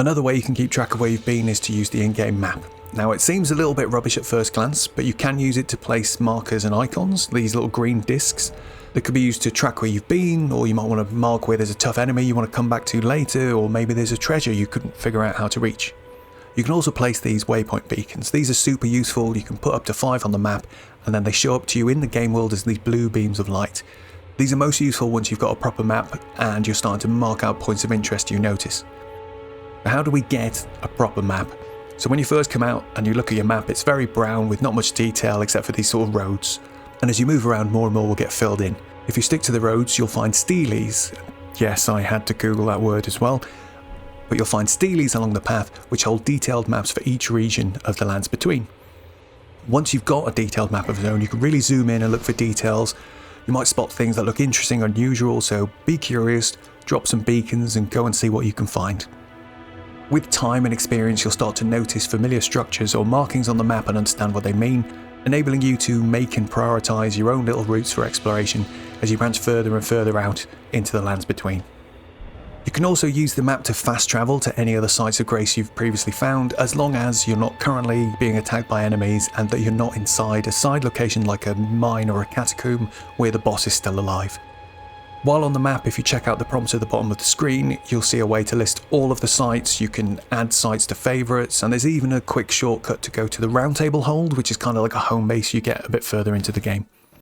Another way you can keep track of where you've been is to use the in-game map. Now it seems a little bit rubbish at first glance, but you can use it to place markers and icons, these little green discs, that could be used to track where you've been, or you might want to mark where there's a tough enemy you want to come back to later, or maybe there's a treasure you couldn't figure out how to reach. You can also place these waypoint beacons. These are super useful. You can put up to 5 on the map, and then they show up to you in the game world as these blue beams of light. These are most useful once you've got a proper map and you're starting to mark out points of interest you notice. But how do we get a proper map? So when you first come out and you look at your map, it's very brown with not much detail except for these sort of roads. And as you move around, more and more will get filled in. If you stick to the roads, you'll find steelies. Yes, I had to Google that word as well. But you'll find steelies along the path which hold detailed maps for each region of the lands between. Once you've got a detailed map of a zone, you can really zoom in and look for details. You might spot things that look interesting or unusual, so be curious, drop some beacons and go and see what you can find. With time and experience, you'll start to notice familiar structures or markings on the map and understand what they mean, enabling you to make and prioritise your own little routes for exploration as you branch further and further out into the lands between. You can also use the map to fast travel to any other sites of grace you've previously found, as long as you're not currently being attacked by enemies and that you're not inside a side location like a mine or a catacomb where the boss is still alive. While on the map, if you check out the prompts at the bottom of the screen, you'll see a way to list all of the sites. You can add sites to favourites, and there's even a quick shortcut to go to the roundtable hold, which is kind of like a home base you get a bit further into the game.